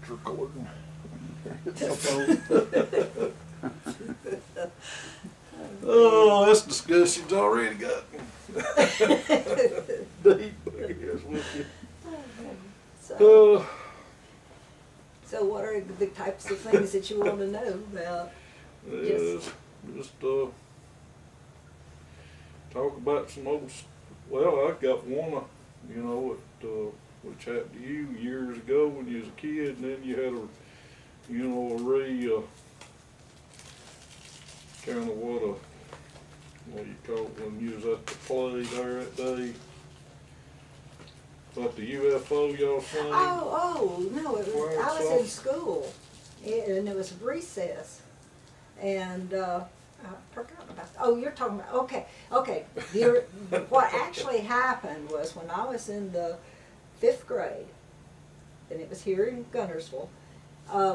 It's recording. Oh, this discussion's already got deep, I guess, with you. So what are the types of things that you want to know about? Just talk about some old. Well, I got one, you know, which happened to you years ago when you was a kid, and then you had kind of what you call it when you was at the play there that day. About the UFO y'all seen? Oh, no, it was, I was in school, and it was recess, and I forgot about that. Oh, you're talking about, okay. What actually happened was when I was in the 5th grade, and it was here in Guntesrville,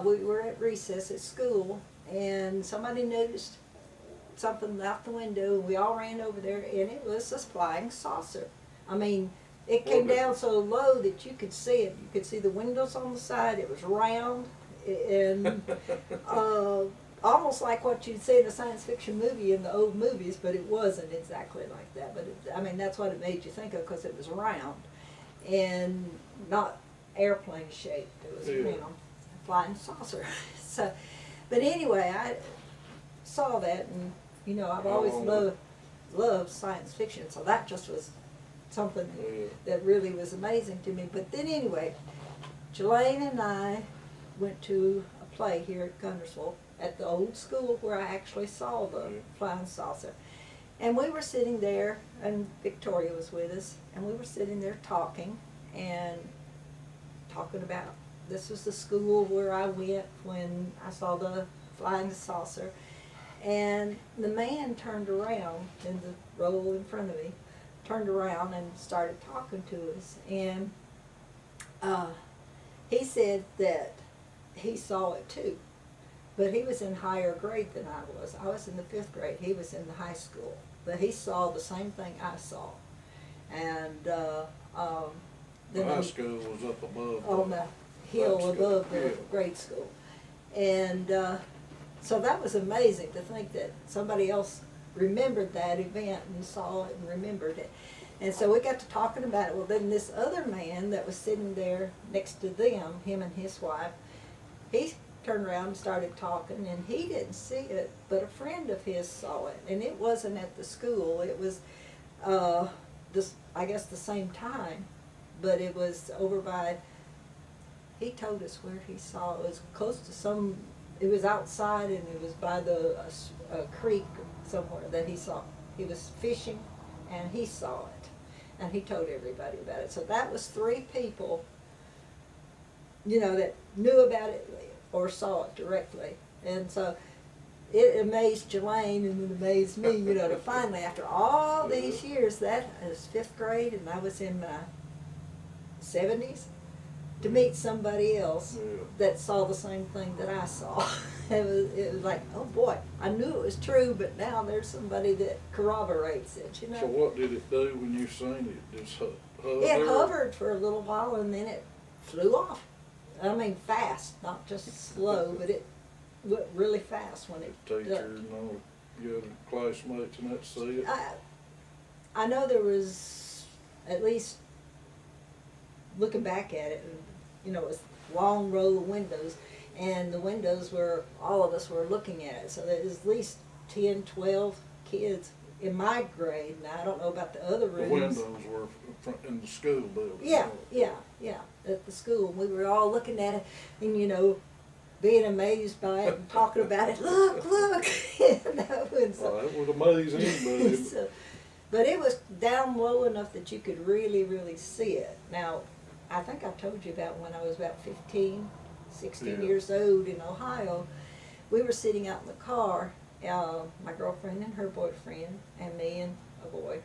we were at recess at school, and somebody noticed something out the window, and we all ran over there, and it was a flying saucer. I mean, it came down so low that you could see it. You could see the windows on the side. It was round, and almost like what you'd see in a science fiction movie in the old movies, but it wasn't exactly like that. But I mean, that's what it made you think of, because it was round and not airplane shaped. It was round, flying saucer. So, but anyway, I saw that, and you know, I've always loved science fiction, so that just was something that really was amazing to me. But then anyway, Jelaine and I went to a play here at Guntesrville at the old school where I actually saw the flying saucer. And we were sitting there, and Victoria was with us, and we were sitting there talking about, this was the school where I went when I saw the flying saucer. And the man turned around in the row in front of me, turned around and started talking to us. And he said that he saw it too, but he was in higher grade than I was. I was in the 5th grade. He was in the high school, but he saw the same thing I saw. And the high school was up above on the hill above the grade school. And so that was amazing to think that somebody else remembered that event and saw it and remembered it. And so we got to talking about it. Well, then this other man that was sitting there next to them, him and his wife, he turned around and started talking, and he didn't see it, but a friend of his saw it. And it wasn't at the school. It was, I guess, the same time, but it was over by, he told us where he saw it. It was close to it was outside, and it was by the creek somewhere that he saw. He was fishing, and he saw it, and he told everybody about it. So that was 3 people, you know, that knew about it or saw it directly. And so it amazed Jelaine, and it amazed me, you know, to finally, after all these years, that was 5th grade, and I was in my 70s, to meet somebody else that saw the same thing that I saw. It was like, oh boy, I knew it was true, but now there's somebody that corroborates it, you know. So what did it do when you seen it? Just hovered? It hovered for a little while, and then it flew off. I mean, fast, not just slow, but it went really fast when it Teachers and all your other classmates and that see it? I know there was, at least looking back at it, and you know, it was a long row of windows, and the windows were, all of us were looking at it. So there was at least 10, 12 kids in my grade. Now, I don't know about the other rooms. The windows were in the school building. Yeah, at the school. We were all looking at it and, you know, being amazed by it and talking about it. Look, you know. And so, well, that would amaze anybody. So, but it was down low enough that you could really, really see it. Now, I think I told you about when I was about 15, 16 years old in Ohio. We were sitting out in the car, my girlfriend and her boyfriend, and me and a boy,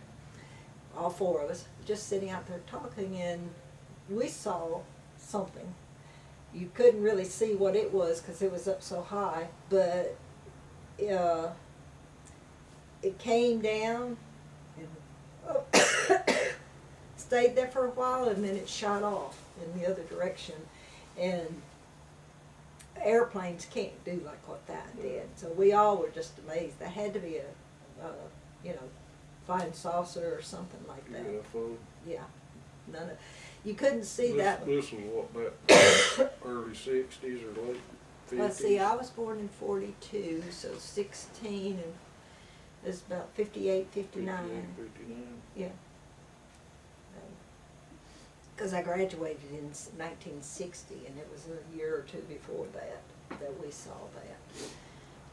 all 4 of us, just sitting out there talking, and we saw something. You couldn't really see what it was because it was up so high, but it came down and stayed there for a while, and then it shot off in the other direction. And airplanes can't do like what that did. So we all were just amazed. That had to be a you know, flying saucer or something like that. UFO. Yeah, none of, you couldn't see that. This was what, that early 60s or late 50s? Let's see, I was born in 42, so 16, and it's about 58, 59. 59. Yeah. Because I graduated in 1960, and it was a year or two before that we saw that.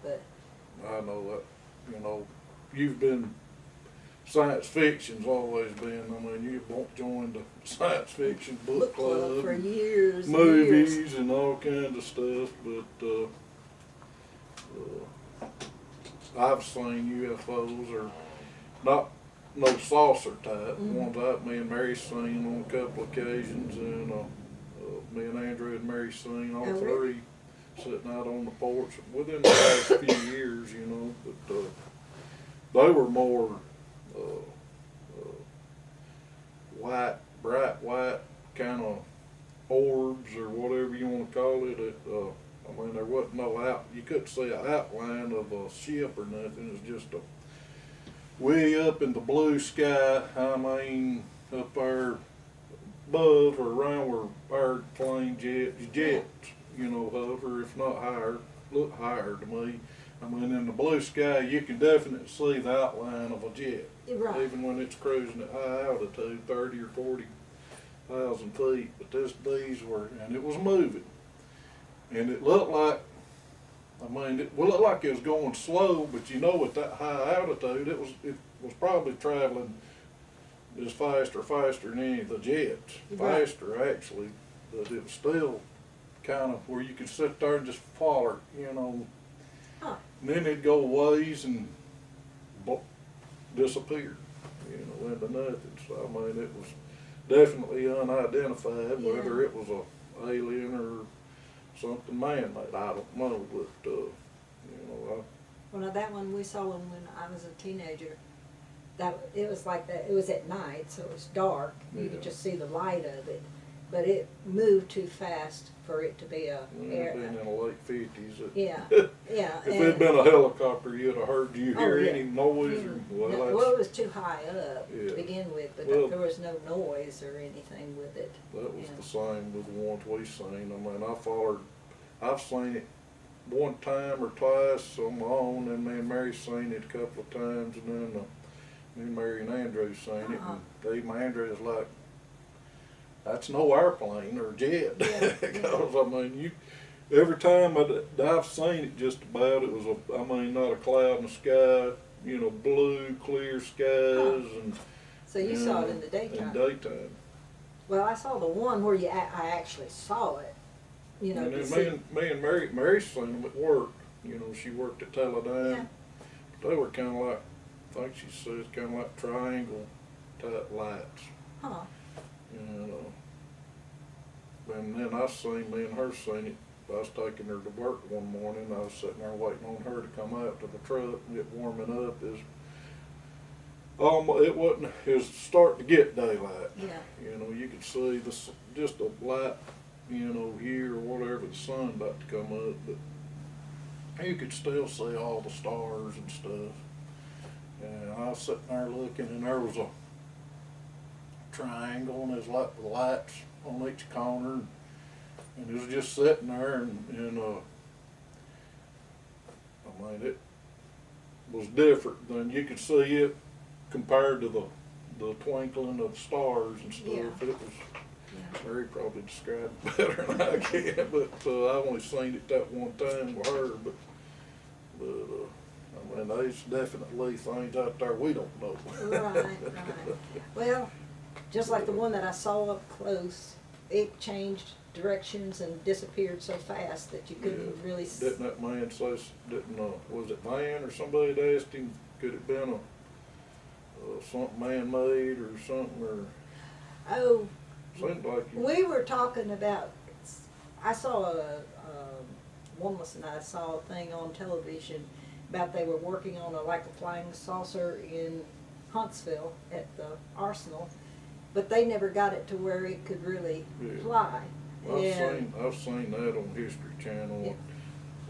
But I know that, you know, you've been, science fiction's always been, I mean, you won't join the science fiction book club for years and movies years. and all kinds of stuff, but I've seen UFOs, or not no saucer type, ones that me and Mary seen on a couple occasions, and me and Andrew and Mary seen all Oh, three really? sitting out on the porch within the last few years, you know, but they were more white, bright white kind of orbs or whatever you want to call it. I mean, there wasn't no you couldn't see an outline of a ship or nothing. It was just a way up in the blue sky. I mean, up there above or around where airplane jets, you know, hover, if not higher, look higher to me. I mean, in the blue sky, you can definitely see the outline of a jet, Right. even when it's cruising at high altitude, 30 or 40,000 feet. But these were, and it was moving, and it looked like, I mean, it looked like it was going slow, but you know, at that high altitude, it was probably traveling just faster than any of the jets, Right. faster actually, but it was still kind of where you could sit there and just follow it, you know. Huh. And then it'd go ways and disappear, you know, into nothing. So I mean, it was definitely unidentified, Yeah. whether it was a alien or something man-made. I don't know, but you know, Well, now that one we saw when I was a teenager. It was like that. It was at night, so it was dark. You Yeah. could just see the light of it, but it moved too fast for it to be a It'd air. been in the late 50s. Yeah, yeah. If it'd been a helicopter, you'd have heard. Do you Oh, hear yeah. any noise? Or, well, No, that's, well, it was too high up Yeah. to begin with, but Well, there was no noise or anything with it. that was Yeah. the same with the ones we seen. I mean, I've seen it one time or twice on my own, and me and Mary seen it a couple of times, and then me and Mary and Andrew seen it, Uh-huh. and even Andrew's like, that's no airplane or jet. Yeah, Because, I mean, every time I've seen it just about, it was I mean, not a cloud in the sky, you know, blue, clear skies, and So you saw it in the daytime. In daytime. Well, I saw the one where I actually saw it. You know, And to then see. me and Mary seen them at work. You know, she worked at Teledyne. Yeah. They were kind of like, I think she says, kind of like triangle type lights. Huh. You know. And then me and her seen it. I was taking her to work one morning. I was sitting there waiting on her to come out to the truck and get warming up. It was starting to get daylight. Yeah. You know, you could see just a light, you know, here or whatever, the sun about to come up, but you could still see all the stars and stuff. And I was sitting there looking, and there was a triangle, and there's like the lights on each corner, and it was just sitting there, and I mean, it was different than you could see it compared to the twinkling of the stars and stuff. Yeah. It was, Yeah. Mary probably described it better than I can, but I've only seen it that one time with her, but I mean, there's definitely things out there we don't know. Right. Well, just like the one that I saw up close, it changed directions and disappeared so fast that you couldn't really see. Didn't that man say, was it Van or somebody that asked him, could it been something man-made or something, or Oh, seemed like you, we were talking about, I saw Womeless and I saw a thing on television about they were working on like a flying saucer in Huntsville at the Arsenal, but they never got it to where it could really Yeah. fly. I've seen that on History Channel. Yeah.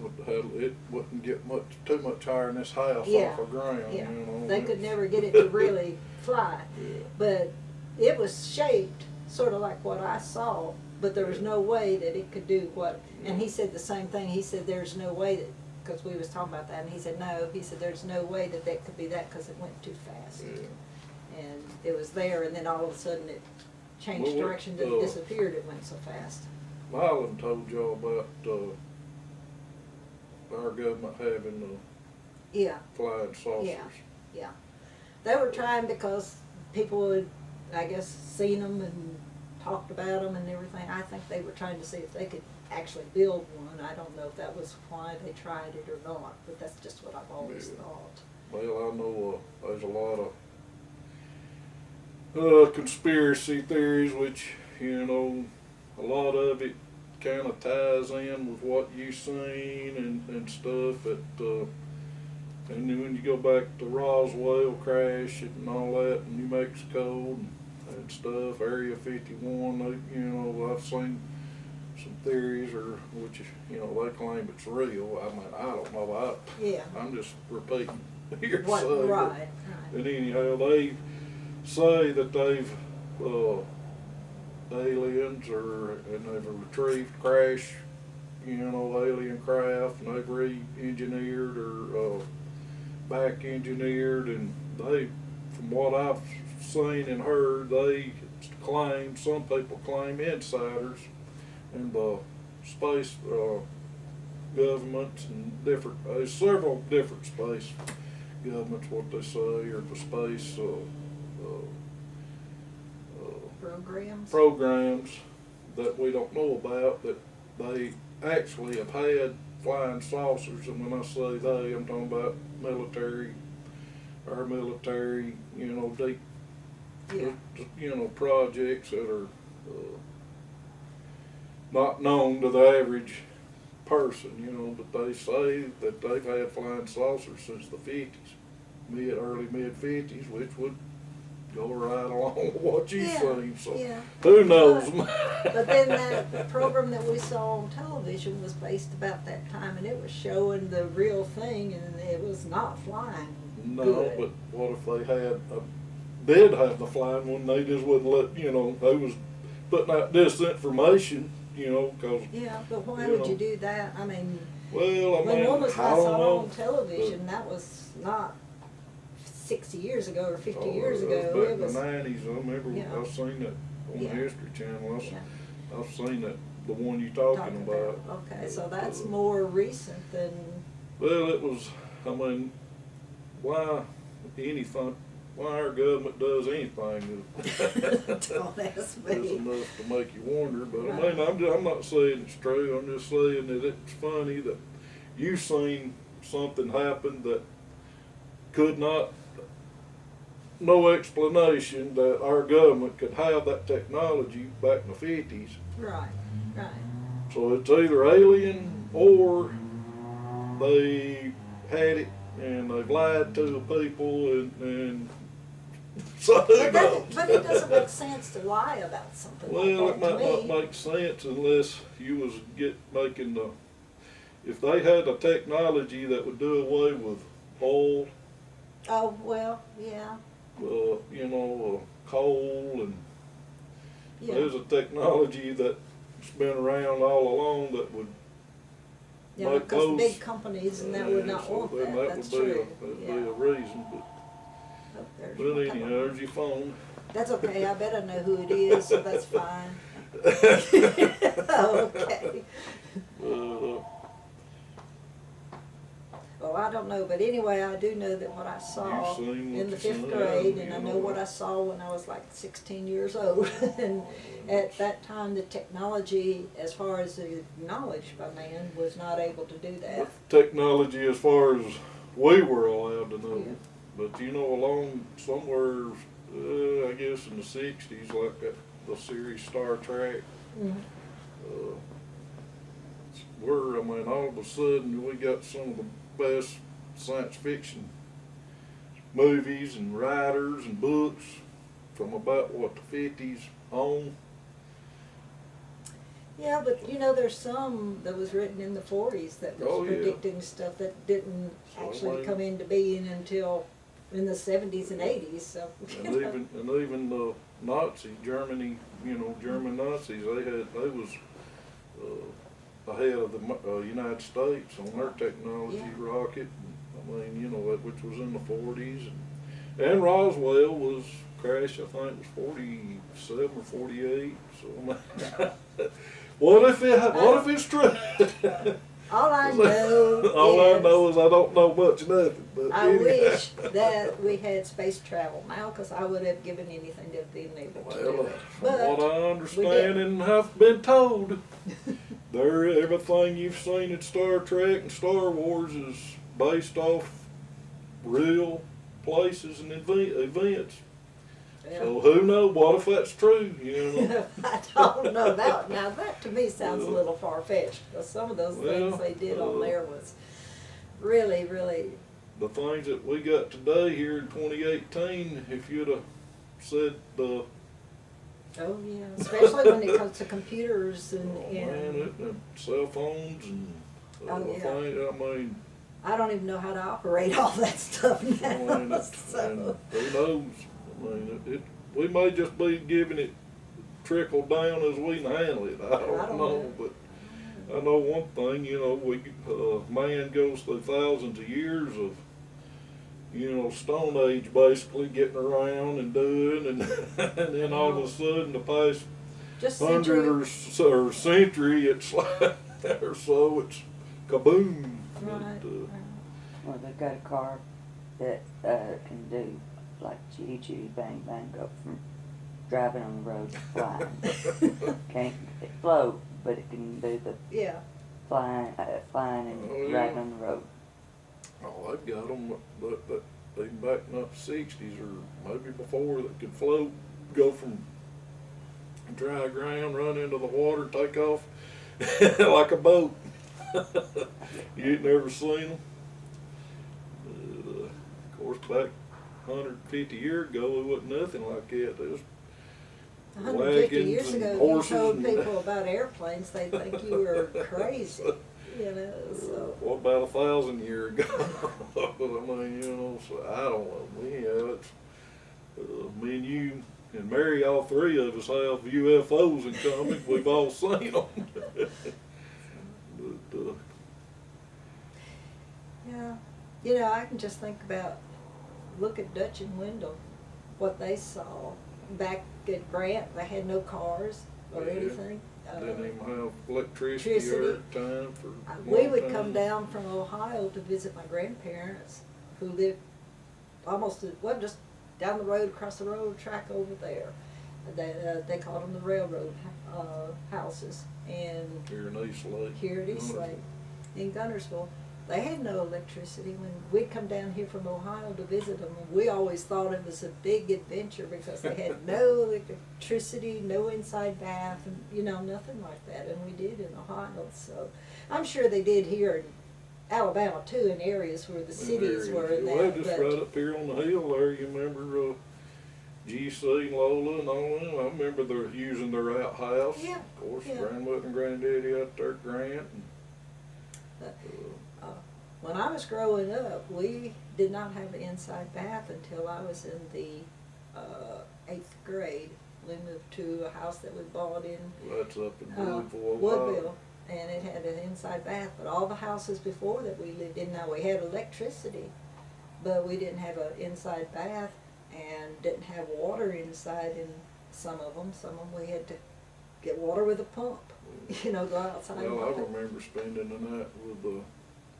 What the hell, it wouldn't get too much higher than this house Yeah. off the ground, Yeah. you know. They could never get it to really fly. Yeah. But it was shaped sort of like what I saw, but there was no way that it could do what, and he said the same thing. He said there's no way that, because we was talking about that, and he said no, he said there's no way that that could be that because it went too fast. Yeah. And it was there, and then all of a sudden it changed direction and disappeared. It went so fast. Mylan told y'all about our government having Yeah. flying saucers. Yeah. Yeah. They were trying because people had, I guess, seen them and talked about them and everything. I think they were trying to see if they could actually build one. I don't know if that was why they tried it or not, but that's just what I've always thought. Well, I know there's a lot of conspiracy theories, which, you know, a lot of it kind of ties in with what you've seen and stuff. And then when you go back to Roswell crash and all that in New Mexico and stuff, Area 51, you know, I've seen some theories, which, you know, they claim it's real. I mean, I don't know. I'm just repeating hearsay. Right. And anyhow, they say that they've aliens and they've retrieved crash, you know, alien craft, and they've re-engineered or back engineered, and they, from what I've seen and heard, they claim, some people claim, insiders in the space governments and different, several different space governments, what they say, or the space programs that we don't know about, that they actually have had flying saucers. And when I say they, I'm talking about military, our military, you know, deep, you know, projects that are not known to the average person, you know, but they say that they've had flying saucers since the 50s, early mid-50s, which would go right along with what you've seen. So who knows? But then that program that we saw on television was based about that time, and it was showing the real thing, and it was not flying. No, good. But what if they did have the flying one? They just wouldn't let, you know, they was putting out disinformation, you know, because. Yeah, but why would you do that? I mean, well, I mean, when one was I don't know, on television, that was not 60 years ago or 50 years ago. It was back in the 90s. I remember I've seen that on the Yeah. History Channel. I've seen that, the one you're talking about. Okay, so that's more recent than. Well, it was, I mean, why our government does anything Don't ask me. is enough to make you wonder. But I mean, I'm not saying it's true. I'm just saying that it's funny that you've seen something happen that could not, no explanation that our government could have that technology back in the 50s. Right. So it's either alien or they had it and they've lied to the people and so But it doesn't make sense to lie about something well, like that it might not make sense unless you was if they had a technology that would do away with oil. Oh, well, yeah. You know, coal, and there's a technology that's been around all along that would make because those big companies and that would not want that. That's true. That'd be a reason. But anyhow, there's your phone. That's okay. I bet I know who it is, so that's fine. Okay. Well, I don't know, but anyway, I do know that what I saw in the 5th grade, and I know what I saw when I was like 16 years old. And at that time, the technology, as far as acknowledged by man, was not able to do that. Technology, as far as we were allowed to know, but you know, along somewhere, I guess in the 60s, like the series Star Trek. I mean, all of a sudden we got some of the best science fiction movies and writers and books from about the 50s on. Yeah, but you know, there's some that was written in the 40s that was Oh, yeah. predicting stuff that didn't So, I actually mean- come into being until in the 70s and 80s. So And even the Nazi Germany, German Nazis, they was ahead of the United States on their technology Yeah. rocket. I mean, which was in the 40s, and Roswell was crashed. I think it was 47 or 48. So I mean, what if it's true? all I know All I is know is I don't know much nothing. But I anyhow. wish that we had space travel now, because I would have given anything to have been able to do Well, it. from what But I understand and have been told, everything you've seen in Star Trek and Star Wars is based off real places and events. yeah. So who knows? What if that's true? I don't know that. Now that to me sounds a little far fetched, because some of those things they did on there was really, really. The things that we got today here in 2018, if you'd have said Oh yeah, especially when it comes to computers and. and cell phones and Oh, yeah. things, I mean. I don't even know how to operate all that stuff now. And So. who knows? I mean, we may just be giving it trickle down as we can handle it. I don't know, but I know one thing. Man goes through thousands of years of, Stone Age basically getting around and doing, and and then all of a sudden the past Just 100 or century, it's like or so, it's kaboom. Right. Well, they've got a car that can do like chitty chitty bang bang, go from driving on the road to flying. Can't float, but it can do the Yeah. flying and Oh, yeah. riding on the road. Oh, they've got them, but even back in the 60s or maybe before, that could float, go from dry ground, run into the water, take off like a boat. You ain't never seen them. Of course, back 150 years ago, it wasn't nothing like that. There was 150 years wagons and ago, you horses told and- people about airplanes, they'd think you were crazy. So. What about 1,000 years ago? I mean, so I don't know. Anyhow, it's me and you and Mary, all three of us have UFOs in common. We've all seen them. But, Yeah, I can just think about, look at Dutch and Wendell, what they saw back at Grant. They had no cars or Yeah. anything. didn't even have electricity at the time for a We long would time. come down from Ohio to visit my grandparents, who lived almost, just down the road, across the road track over there. They called them the railroad houses, and Here in East Lake. here at East Lake, in Guntesrville. They had no electricity. When we'd come down here from Ohio to visit them, we always thought it was a big adventure because they had no electricity, no inside bath, and nothing like that. And we did in Ohio. So I'm sure they did here in Alabama too, in areas where the cities were in Well, that. just but- right up here on the hill there, you remember GC and Lola and all them? I remember they're using their outhouse. Yeah, Of course, yeah. Grandmother and Granddaddy out there at Grant. When I was growing up, we did not have an inside bath until I was in the 8th grade. We moved to a house that we bought in That's up in Woodville, Woodville, and it had an inside bath. But all the houses before that we lived in, now we had electricity, but we didn't have an inside bath and didn't have water inside in some of them. Some of them we had to get water with a pump, go outside. and Well, I pump it. remember spending the night with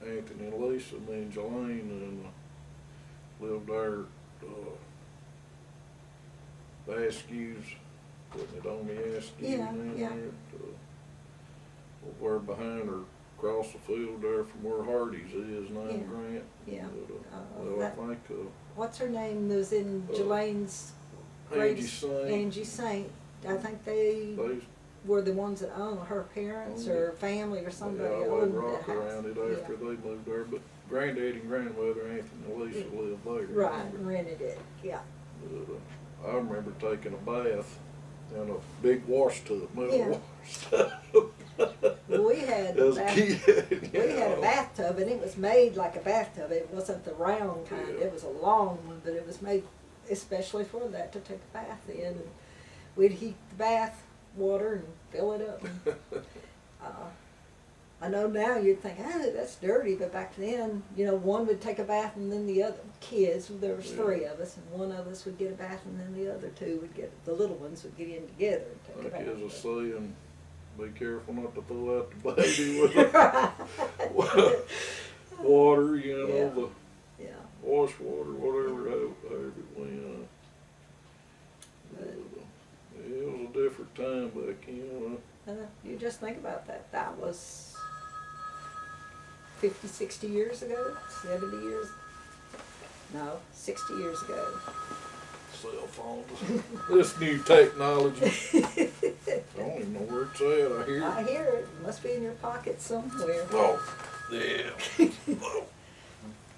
Anthony and Lisa, me and Jelaine, and lived there the Askews, putting it on the Askews. Yeah, in yeah. there, we're behind or across the field there from where Hardy's is now, Yeah, Grant. yeah. Well, I think What's her name was in Jelaine's Angie greatest, Saint. Angie Saint. I think they They were the ones that owned, her parents Owned or it. family or somebody they owned rock the house. around it after they moved there, but Granddaddy and Grandmother, Anthony and Lisa lived there. Right, and rented it, yeah. I remember taking a bath in a big wash tub, metal Yeah. wash tub. We had As a kid. we had a bathtub, and it was made like a bathtub. It wasn't the round kind. Yeah. It was a long one, but it was made especially for that, to take a bath in. And we'd heat the bath water and fill it up. And, I know now you'd think, oh, that's dirty, but back then, you know, one would take a bath and then the other, kids, there was three of us, and one of us would get a bath and then the other two would get, the little ones would get in together and take a Like bath. as a saying, be careful not to throw out the baby with the water, you know, Yeah. the Yeah, wash water, whatever, however it went. It was a different time back then. you just think about that. That was 50, 60 years ago, 70 years, no, 60 years ago. Cell phones, this new technology. I don't even know where it's at. I hear I it. hear it. Must be in your pocket somewhere. Oh, yeah.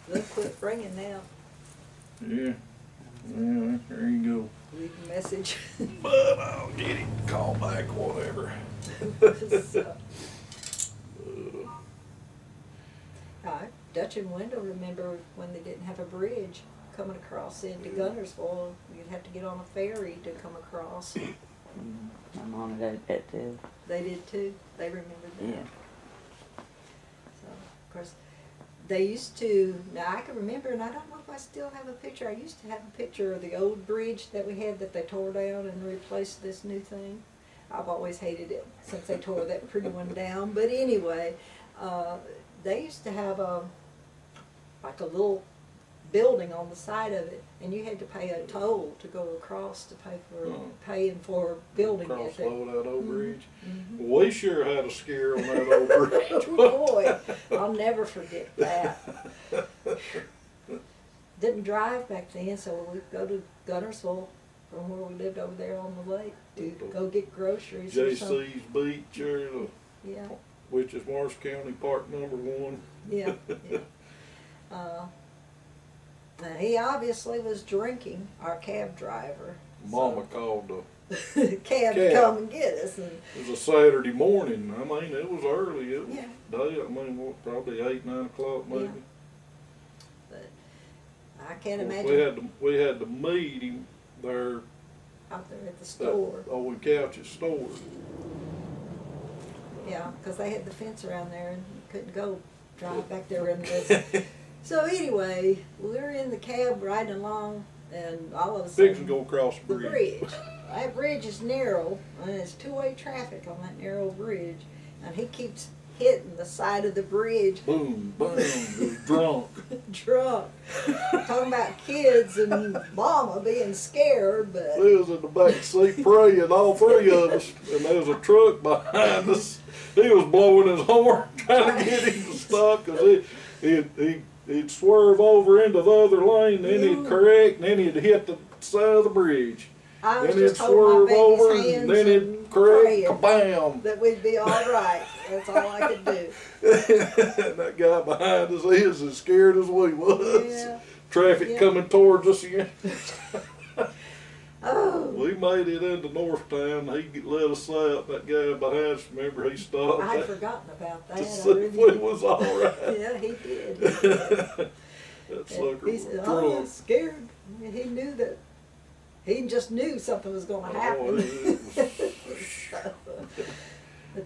They'll quit ringing now. Yeah. Yeah, there you Leave a message. go. But I'll get it. Call back, whatever. So, Dutch and Wendell remember when they didn't have a bridge coming across into Guntersville. You'd have to get on a ferry to come across. My mom did that too. They did too. They remembered that. Yeah. So, of course, they used to, now I can remember, and I don't know if I still have a picture. I used to have a picture of the old bridge that we had that they tore down and replaced this new thing. I've always hated it since they tore that pretty one down. But anyway, they used to have like a little building on the side of it, and you had to pay a toll to go across to pay for paying for building Cross it. over that old bridge. Mhm. Well, we sure had a scare on that old bridge. Boy, I'll never forget that. Didn't drive back then, so we'd go to Guntersville from where we lived over there on the lake to go get groceries or something. JC's Beach, or Yeah, which is Morris County Park number 1. yeah, yeah. Now he obviously was drinking, our cab driver. Mama called Cab to Cab. come and get us, and it was a Saturday morning. I mean, it was early. It was Yeah. day. I mean, what, probably 8, 9 o'clock maybe. Yeah. but I can't Of course, imagine we had to meet him there out there at the store. at old Couch's store. Yeah, because they had the fence around there and you couldn't go drive back there in this. So anyway, we were in the cab riding along, and all of a Fixing to sudden, go across the the bridge. bridge. That bridge is narrow, and it's two-way traffic on that narrow bridge, and he keeps hitting the side of the bridge. Boom, boom, he was drunk. Drunk. Talking about kids and mama being scared, but We was in the back seat praying, all three of us, and there was a truck behind us. He was blowing his horn, trying to get him to stop, because he'd swerve over into the other lane, then he'd correct, and then he'd hit the side of the bridge. I was Then he'd just holding my swerve over, baby's and hands then he'd and correct, praying kabam. that we'd be all right. That's all I could do. And that guy behind us, he was as scared as we was. Yeah. Traffic Yeah. coming towards us again. Oh, We made it into Northtown. He let us out. That guy behind us, remember, he stopped I'd forgotten about that. to I see if we really was all right. Yeah, he did. He did. That sucker He was said, "I drunk. was scared." He knew that. He just knew something was going to happen. Oh, it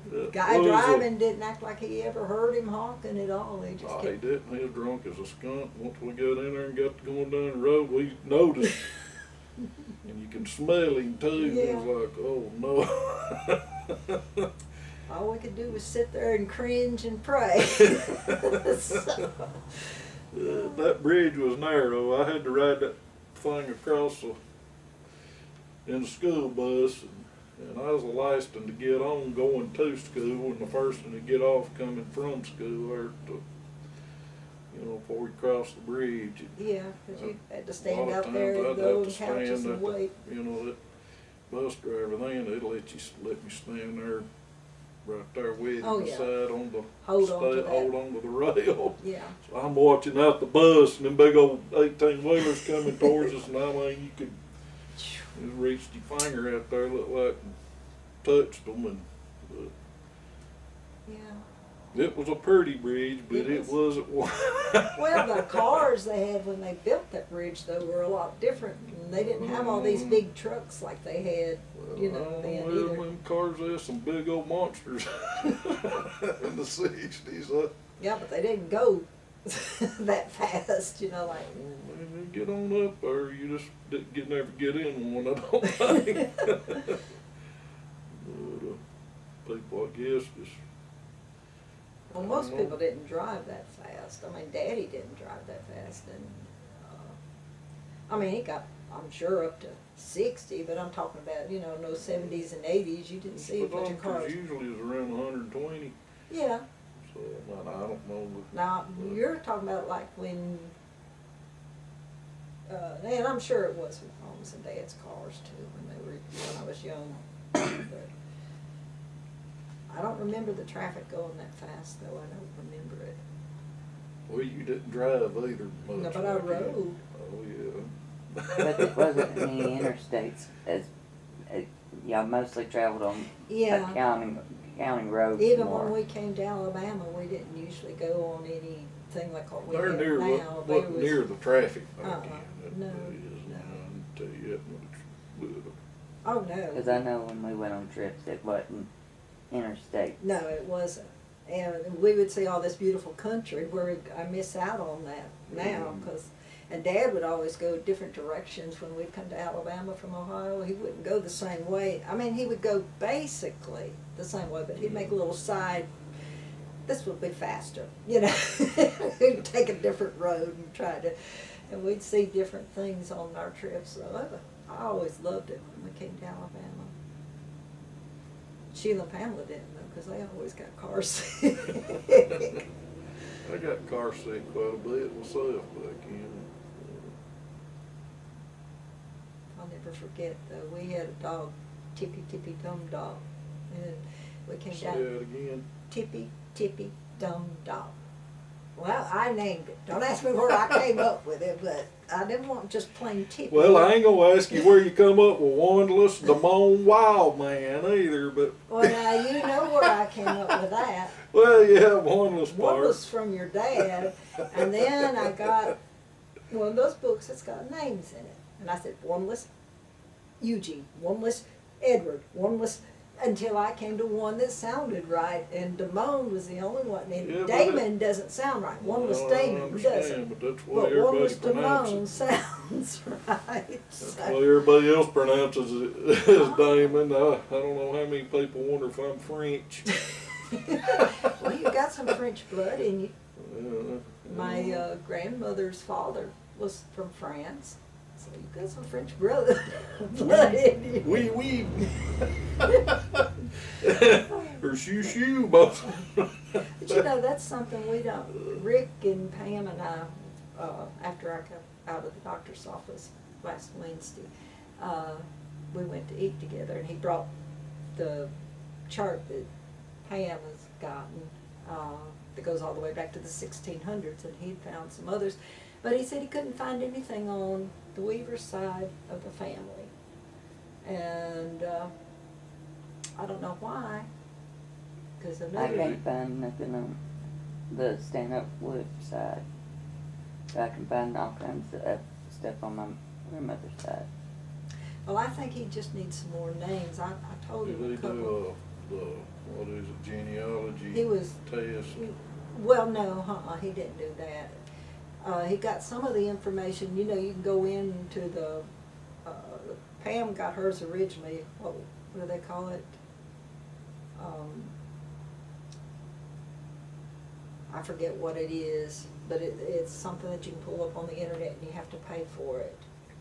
The That guy was a- driving didn't act like he ever heard him honking at all. He just Oh, he kept. didn't. He was drunk as a skunk. Once we got in there and got to going down the road, we noticed. And you can smell him too. Yeah. It was like, oh no. All we could do was sit there and cringe and pray. So, That bridge was narrow. I had to ride that thing across in the school bus, and I was the last one to get on going to school, and the first one to get off coming from school, or to, before we crossed the bridge. yeah, because you had to A stand lot of out there times in I'd have those to couches stand and at wait. that bus driver then, they'd let me stand there, right there with him, Oh, yeah. beside on the Hold on to that. hold on to the rail. Yeah. So I'm watching out the bus, and them big old 18-wheelers coming towards us, and I mean, you could just reach your finger out there, look like, and touched them, and Yeah. It was a pretty bridge, but it wasn't one. Well, the cars they had when they built that bridge, though, were a lot different. And they didn't have all these big trucks like they had, you know, then Well, either. them cars, there's some big old monsters in the 60s. Yeah, but they didn't go that fast, you know, like. Man, get on up there. You just didn't never get in one, I don't think. But, people, I guess, just. Well, most people didn't drive that fast. I mean, Daddy didn't drive that fast, and I mean, he got, I'm sure, up to 60. But I'm talking about, you know, no 70s and 80s. You didn't see a bunch of cars. Usually is around 120. Yeah. So I don't know. Now you're talking about like when, and I'm sure it was with Mom's and Dad's cars too when I was young. But I don't remember the traffic going that fast, though. I don't remember it. Well, you didn't drive either much. No, but I rode. Oh, yeah. But it wasn't any interstates y'all mostly traveled on Yeah. a county roads Even more. when we came to Alabama, we didn't usually go on anything like what we They're have near, now. wasn't near the traffic back Uh-uh. then. No, That is, no. I can tell you that much. Oh, no. Because I know when we went on trips, it wasn't interstate. No, it wasn't. And we would see all this beautiful country where I miss out on that now because, and Dad would always go different directions when we'd come to Alabama from Ohio. He wouldn't go the same way. I mean, he would go basically the same way, but he'd make a little side. This would be faster, you know. He'd take a different road and try to, and we'd see different things on our trips. So I always loved it when we came to Alabama. Sheila and Pamela didn't know because they always got car sick. I got car sick quite a bit myself back then. I'll never forget though, we had a dog, Tippy Tippy Dum Dog. And we came Say down, that again. Tippy Tippy Dum Dog. Well, I named it. Don't ask me where I came up with it, but I didn't want just plain Tippy. Well, I ain't gonna ask you where you come up with Wanda Damon Wildman either, but. Well, now you know where I came up with that. Well, yeah, Wanda's One part. was from your dad, and then I got one of those books that's got names in it. And I said, Wanda's Eugene, Wanda's Edward, Wanda's, until I came to one that sounded right, and Damon was the only one. And Yeah, but Damon doesn't sound right. One was Well, I Damon, understand, doesn't. but that's the way But one everybody was pronounces Damon it. sounds right. That's the way everybody else pronounces it as Damon. I don't know how many people wonder if I'm French. Well, you got some French blood in you. My grandmother's father was from France, so you got some French blood in you. Oui. Or shoo, both. But you know, that's something we don't, Rick and Pam and I, after I got out of the doctor's office last Wednesday, we went to eat together, and he brought the chart that Pam has gotten, that goes all the way back to the 1600s, and he'd found some others. But he said he couldn't find anything on the Weaver side of the family. And I don't know why, because I can't find nothing on the stand-up wood side. I can find all kinds of stuff on my grandmother's side. Well, I think he just needs some more names. I told him a They couple. do what is it, genealogy He was, test. well, no, he didn't do that. He got some of the information, you know, you can go into the, Pam got hers originally, what do they call it? I forget what it is, but it's something that you can pull up on the internet and you have to pay for it.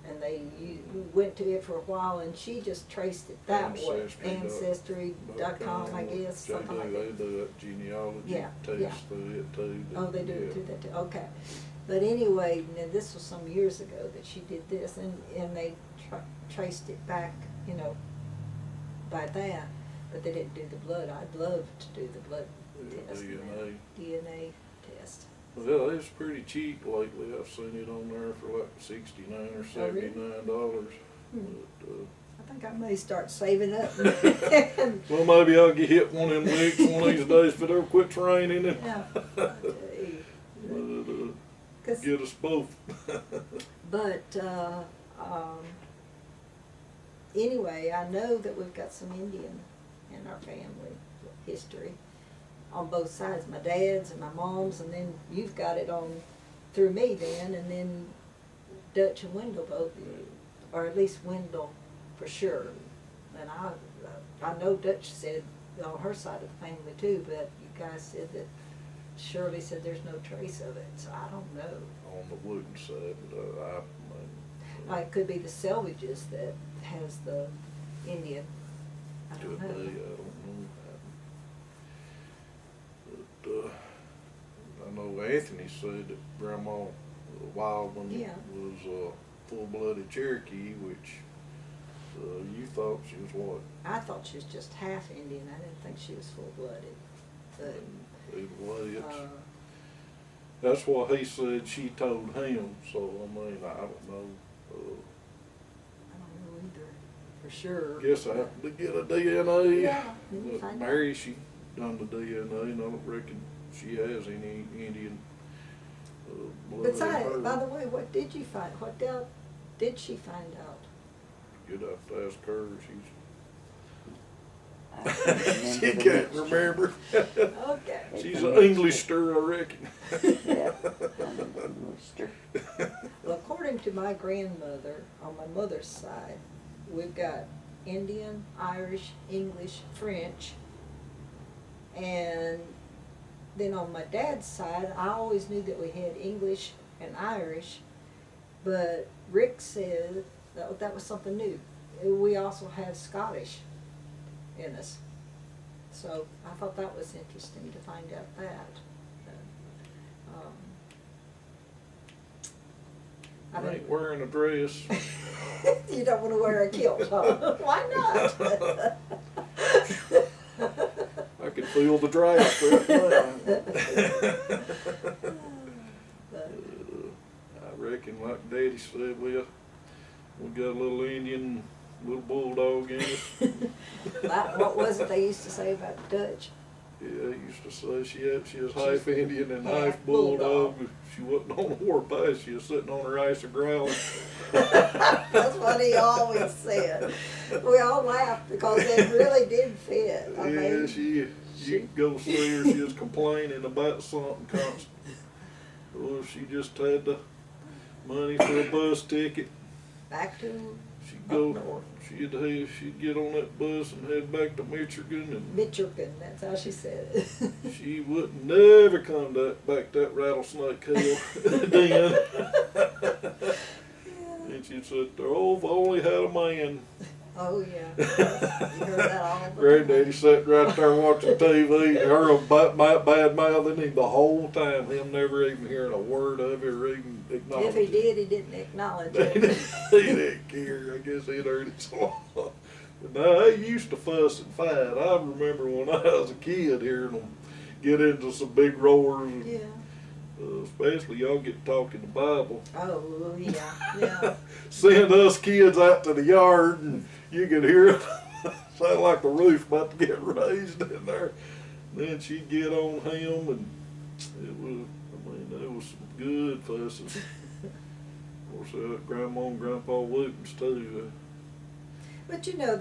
And you went to it for a while, and she just traced it that way. Ancestry.com, I guess, something like that. They do that genealogy Yeah, test yeah. through it too. Oh, they do that too, okay. But anyway, now this was some years ago that she did this, and they traced it back, you know, by that, but they didn't do the blood. I'd love to do the blood test. DNA test. Well, it's pretty cheap lately. I've seen it on there for like $69 or $79. Hmm. But, I think I may start saving up. And, Well, maybe I'll get hit one of them weeks, one of these days, if it ever quits raining, and yeah. get us both. But anyway, I know that we've got some Indian in our family history on both sides, my dad's and my mom's, and then you've got it on through me then, and then Dutch and Wendell both, or at least Wendell for sure. And I know Dutch said on her side of the family too, but you guys said that Shirley said there's no trace of it, so I don't know. On the Wooten side, but It could be the Selvages that has the Indian. I could don't be, I know. don't know. But, I know Anthony said that Grandma Wildman Yeah. was full-blooded Cherokee, which you thought she was what? I thought she was just half Indian. I didn't think she was full-blooded. But Either way, it's, uh, that's what he said she told him, so I mean, I don't know. I don't know either for sure. Guess I have to get a DNA. Yeah, then you But find Mary, she done the DNA, and I don't reckon she has any Indian blood in Besides, her. by the way, what did you find? What did she find out? You'd have to ask her. I can't She remember the can't mixture. remember. Okay. She's It's an a mixture. Englisher, I reckon. Yeah, I'm an Englister. Well, according to my grandmother, on my mother's side, we've got Indian, Irish, English, French, and then on my dad's side, I always knew that we had English and Irish, but Rick said that was something new. We also have Scottish in us. So I thought that was interesting to find out that. I I ain't don't, wearing a dress. you don't want to wear a kilt, huh? Why not? I can feel the draft right now. But, I reckon, like Daddy said, we got a little Indian, little bulldog in us. what was it they used to say about the Dutch? Yeah, he used to say she was half Indian and half half bulldog. bulldog. She wasn't on a warpath, she was sitting on her ice and growling. That's what he always said. We all laughed because it really did fit. I Yeah, mean, you could go see her, she was complaining about something constant. Well, if she just had the money for a bus ticket, back to she'd up go, north. she'd get on that bus and head back to Michigan, and Michoacan, that's how she said it. she wouldn't never come back that Rattlesnake Hill then. And she'd sit there, oh, if I only had a man. Oh, yeah. You heard that all the time. Granddaddy sat right there watching TV, her bad mouthing him the whole time, him never even hearing a word of it or even acknowledging If he did, he didn't acknowledge He it. didn't care. I guess he'd heard it so long. But no, they used to fuss and fight. I remember when I was a kid hearing them get into some big roars. Yeah. Especially y'all get talking the Bible. Oh, yeah, yeah. Send us kids out to the yard and you could hear it sound like the roof about to get raised in there. Then she'd get on him and it was, there was some good fussing. Of course, Grandma and Grandpa Wooten's too. But you know,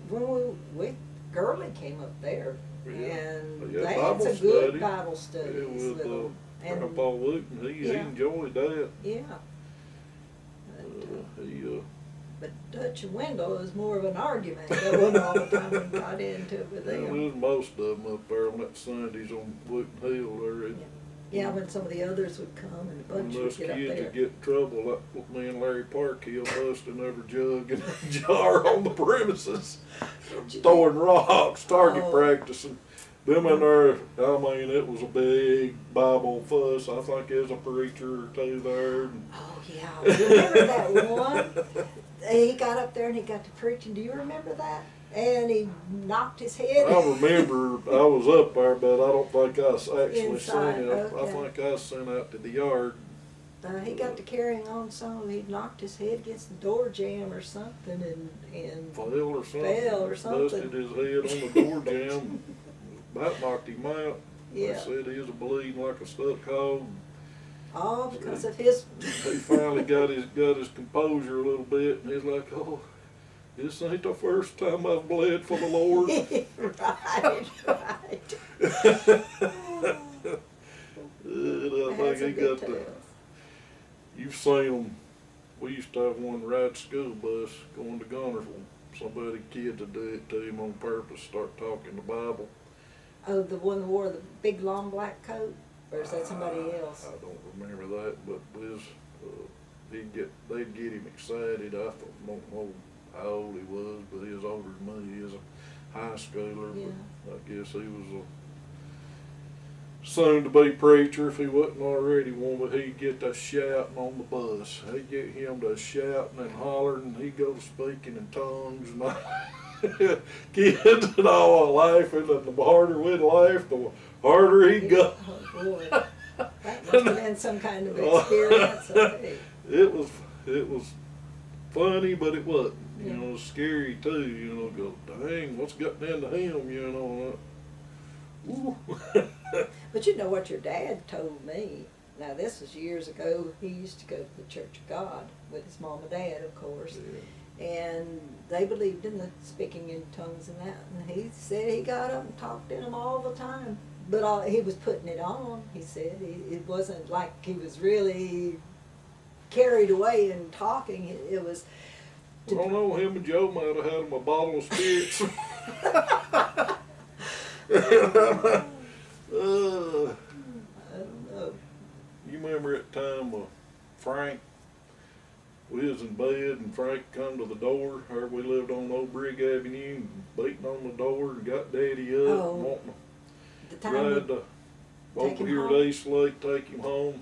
when Gurley came up there, and Yeah, they had Bible some good study. Bible studies Yeah, with them. And Grandpa Wooten, he Yeah. enjoyed that. yeah. But Dutch and Wendell was more of an argument going all the time we got into it with Well, them. there's most of them up there on that Sundays on Wooten Hill there. Yeah, when some of the others would come and a When bunch those would get up kids there. would get in trouble, like me and Larry Parkhill busting every jug and jar on the premises, throwing rocks, target Oh. practicing. Them in there, I mean, it was a big Bible fuss. I think there's a preacher or two there. And Oh, yeah. Remember that one? He got up there and he got to preaching. Do you remember that? And he knocked his head. I remember I was up there, but I don't think I was actually Inside, sent out. I okay. think I was sent out to the yard. he got to carrying on so he knocked his head against the door jamb or something and Fell or something. Fell or something. Busted his head on the door jamb. About knocked him out. Yeah. They said he was bleeding like a stuck hog. all because of his. He finally got his composure a little bit, and he's like, "Oh, this ain't the first time I've bled for the Lord." right. And I That's think a he good got tale. You've seen them. We used to have one ride the school bus going to Guntesrville. Somebody, kids would do it to him on purpose, start talking the Bible. Oh, the one who wore the big long black coat, or is that somebody else? I don't remember that, but they'd get him excited. I don't know how old he was, but he was older than me. He was a high schooler, Yeah. but I guess he was a soon-to-be preacher if he wasn't already one. But he'd get to shouting on the bus. He'd get him to shouting and hollering, and he'd go to speaking in tongues and all. Kids and all laughing, and the harder we'd laugh, the harder he'd go. Oh boy, that must have been some kind of experience. Okay. It was funny, but it wasn't. You Yeah. know, it was scary too. You know, go, dang, what's gotten into him? You know. Ooh. But you know what your dad told me? Now this was years ago. He used to go to the Church of God with his mom and dad, of course. Yeah. And they believed in the speaking in tongues and that. And he said he got up and talked in them all the time. But he was putting it on, he said. It wasn't like he was really carried away in talking. It was... I don't know, him and Joe might have had him a bottle of spirits. I don't know. You remember at the time Frank, we was in bed and Frank come to the door, or we lived on Old Brig Avenue, and beating on the door and got Daddy up Oh, and wanting The to time ride we, over take him here home? to East Lake, take him home.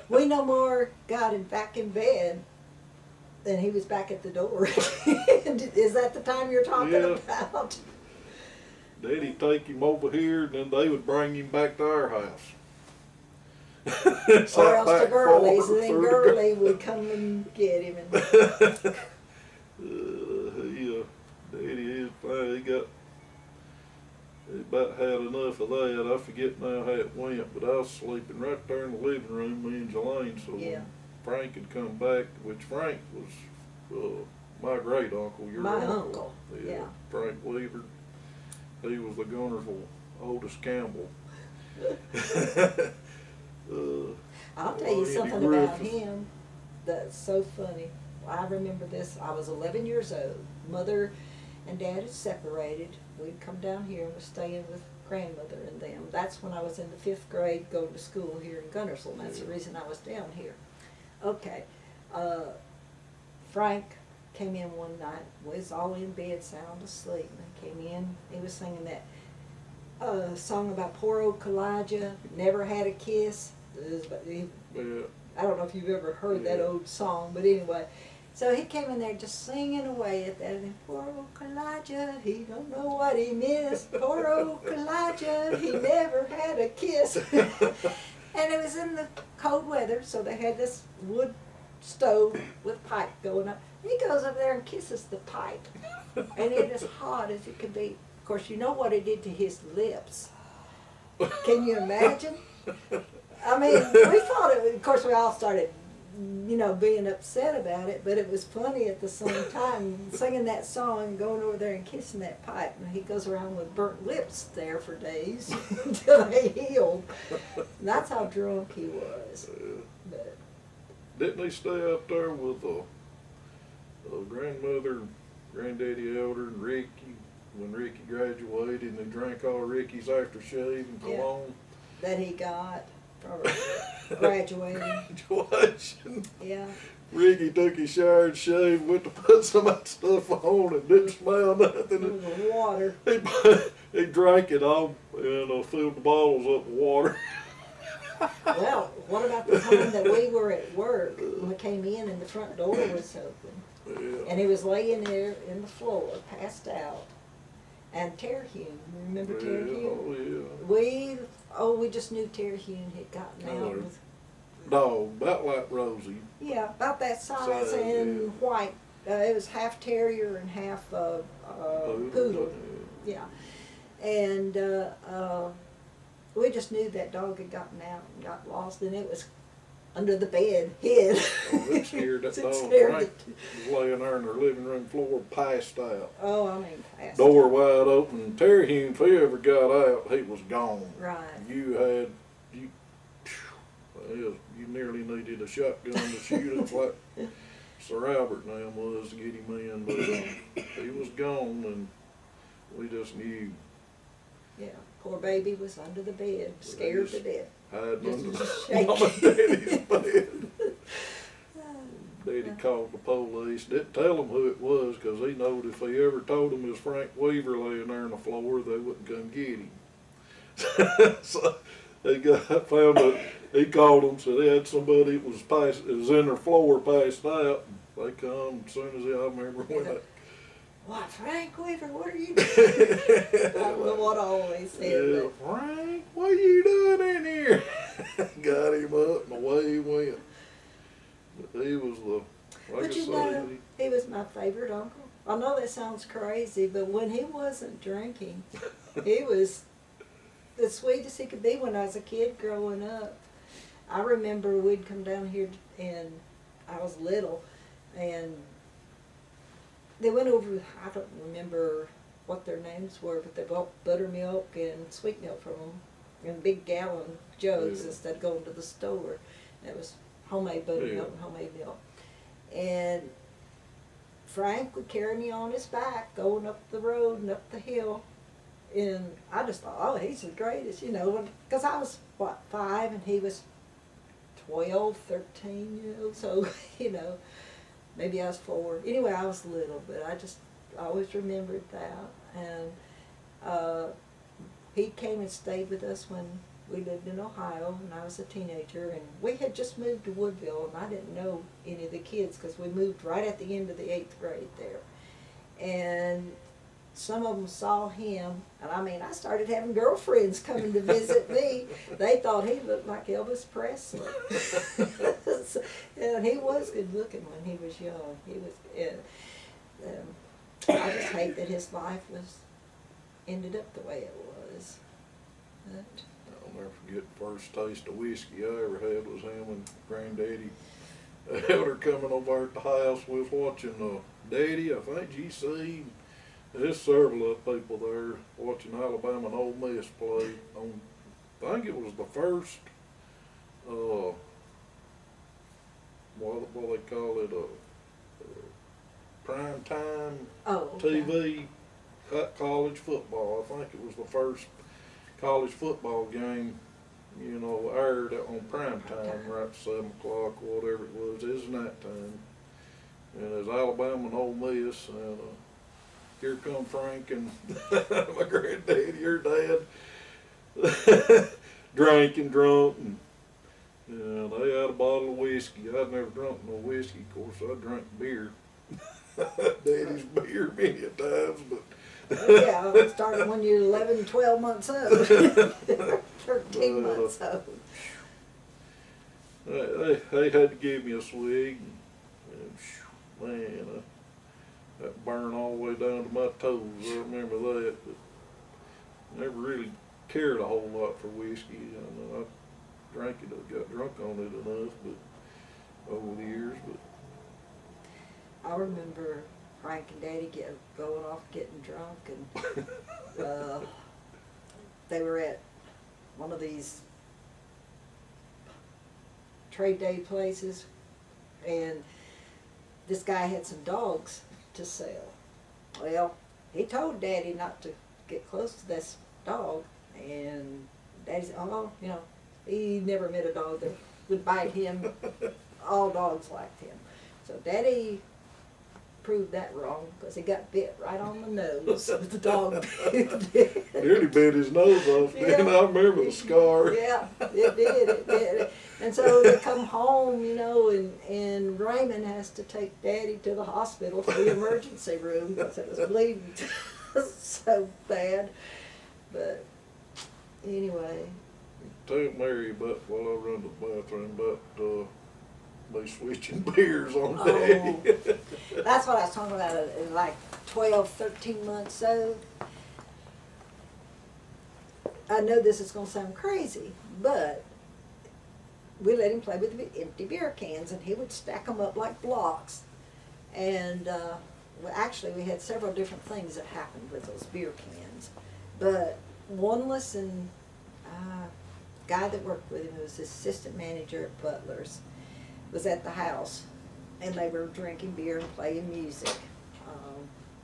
we no more got him back in bed than he was back at the door. Is that the time you're talking Yeah. about? Daddy'd take him over here, and then they would bring him back to our house. Or else to Gurley's, and then Gurley would come and get him. Daddy is fine. He about had enough of that. I forget now how it went, but I was sleeping right there in the living room, me and Jelaine. So Yeah. when Frank had come back, which Frank was my great uncle, your My uncle, Yeah, yeah. Frank Weaver. He was the Guntesrville oldest Campbell. I'll tell you Andy something about Griffith. him that's so funny. I remember this. I was 11 years old. Mother and Dad had separated. We'd come down here and was staying with grandmother and them. That's when I was in the 5th grade going to school here in Guntesville. And that's the reason I was down here. Okay. Frank came in one night. We was all in bed, sound asleep. And he came in. He was singing that song about poor old Kalijah, never had a kiss. Yeah. I don't know if you've ever heard that Yeah. old song, but anyway. So he came in there just singing away at that, and poor old Kalijah, he don't know what he missed. Poor old Kalijah, he never had a kiss. And it was in the cold weather, so they had this wood stove with pipe going up. He goes up there and kisses the pipe, and it is hot as it could be. Of course, you know what it did to his lips. Can you imagine? I mean, we thought it, of course we all started, being upset about it, but it was funny at the same time, singing that song and going over there and kissing that pipe. And he goes around with burnt lips there for days until they healed. And that's how drunk he was. But, Didn't he stay up there with grandmother, granddaddy Elder, and Ricky when Ricky graduated, and they drank all Ricky's aftershave and Yeah. cologne? that he got for graduating. Graduation. Yeah. Ricky took his shower and shaved, went to put some of that stuff on and didn't smell It nothing. was water. He drank it all and filled the bottles up with water. Well, what about the time that we were at work when we came in and the front door was open? Yeah. And he was laying there in the floor, passed out. And Terhune, remember Terhune? Oh, yeah. We just knew Terhune had gotten out with dog, about like Rosie. Yeah, about that size Size, and yeah. white. It was half terrier and half poodle. Yeah. And we just knew that dog had gotten out and got lost, and it was under the bed, hid. Oh, it scared that It dog. scared Frank was laying there in their living room floor, passed out. Oh, I mean, fast. Door wide open. Terry Hume, if he ever got out, he was gone. Right. You nearly needed a shotgun to shoot him like Sir Albert now was to get him in, but he was gone, and we just knew. Yeah, poor baby was under the bed, scared to death. Hiding under Just the Mama and Daddy's bed. Daddy called the police. Didn't tell them who it was, because he knowed if he ever told them it was Frank Weaver laying there on the floor, they wouldn't come get him. So found that he called them, said they had somebody that was in their floor passed out. They come as soon as I remember when that. Why, Frank Weaver, what are you doing? I don't know what I always said. Yeah, Frank, what are you doing in here? Got him up and away he went. But he was But you know, he was my favorite uncle. I know that sounds crazy, but when he wasn't drinking, he was the sweetest he could be when I was a kid growing up. I remember we'd come down here, and I was little, and they went over, I don't remember what their names were, but they bought buttermilk and sweet milk from them in big gallon jugs instead of going to the store. It was homemade buttermilk and homemade milk. And Frank would carry me on his back going up the road and up the hill. And I just thought, oh, he's the greatest, you know, because I was, 5 and he was 12, 13, you know, so, you know, maybe I was 4. Anyway, I was little, but I always remembered that. And he came and stayed with us when we lived in Ohio, and I was a teenager, and we had just moved to Woodville, and I didn't know any of the kids because we moved right at the end of the 8th grade there. And some of them saw him, and I mean, I started having girlfriends coming to visit me. They thought he looked like Elvis Presley. And he was good looking when he was young. He was. I just hate that his life ended up the way it was. But I'll never forget the first taste of whiskey I ever had was him and Granddaddy. Elder coming over at the house. We was watching Daddy, I think GC. There's several of people there watching Alabama and Ole Miss play. I think it was the first, what they call it, prime time TV college football. I think it was the first college football game, you know, aired on prime time, right, 7 o'clock, whatever it was. It was night time. And it was Alabama and Ole Miss, and here come Frank and my granddaddy, your dad, drank and drunk, and they had a bottle of whiskey. I'd never drunk no whiskey, of course. I drank beer. Daddy's beer many a times, but yeah, it started when you're 11, 12 months old, 13 months old. They had to give me a swig, and man, that burned all the way down to my toes. I remember that, but never really cared a whole lot for whiskey. I drank it, I got drunk on it enough, but over the years. But I remember Frank and Daddy going off getting drunk, and they were at one of these trade day places, and this guy had some dogs to sell. Well, he told Daddy not to get close to this dog, and Daddy said, oh, you know, he never met a dog that would bite him. All dogs liked him. So Daddy proved that wrong, because he got bit right on the nose with the dog bit. Nearly bit his nose off, didn't I? Remember the scar. Yeah, it did. And so they come home, you know, and Raymond has to take Daddy to the hospital, to the emergency room, because it was bleeding so bad. But anyway, tell Mary about while I run to the bathroom about me switching beers on Daddy. That's what I was talking about, like 12, 13 months old. I know this is gonna sound crazy, but we let him play with the empty beer cans, and he would stack them up like blocks. And well, actually, we had several different things that happened with those beer cans. But Wanda's and guy that worked with him, who was the assistant manager at Butler's, was at the house, and they were drinking beer and playing music.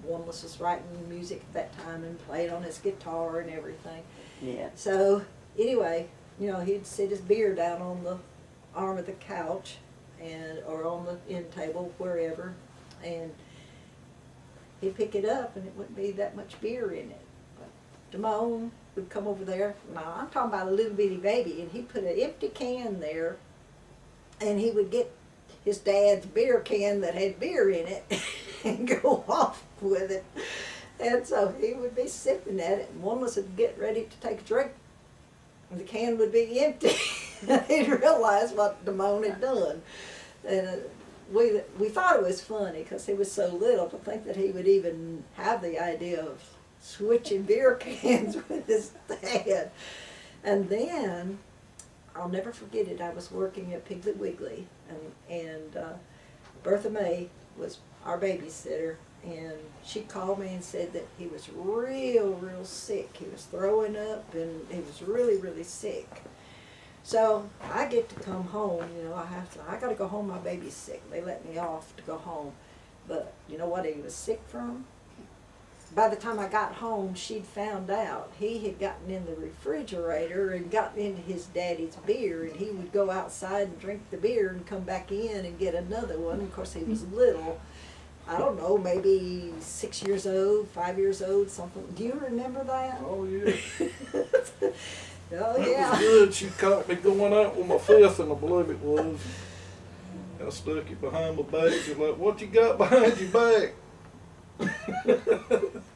Wanda's was writing music at that time and played on his guitar and everything. Yeah. So anyway, you know, he'd sit his beer down on the arm of the couch or on the end table, wherever, and he'd pick it up, and it wouldn't be that much beer in it. But Damon would come over there. Now, I'm talking about a little bitty baby, and he'd put an empty can there, and he would get his dad's beer can that had beer in it and go off with it. And so he would be sipping at it, and one was would get ready to take a drink, and the can would be empty. He'd realize what Damon had done. And we thought it was funny because he was so little to think that he would even have the idea of switching beer cans with his dad. And then, I'll never forget it, I was working at Piggly Wiggly, and Bertha May was our babysitter, and she called me and said that he was real sick. He was throwing up, and he was really sick. So I get to come home, you know, I gotta go home, my baby's sick. They let me off to go home. But you know what he was sick from? By the time I got home, she'd found out he had gotten in the refrigerator and gotten into his daddy's beer, and he would go outside and drink the beer and come back in and get another one. Of course, he was little. I don't know, maybe 6 years old, 5 years old, something. Do you remember that? Oh, yeah. Oh, It yeah. was good. She caught me going out with my fifth, and I believe it was. I stuck it behind my back. She's like, "What you got behind your back?"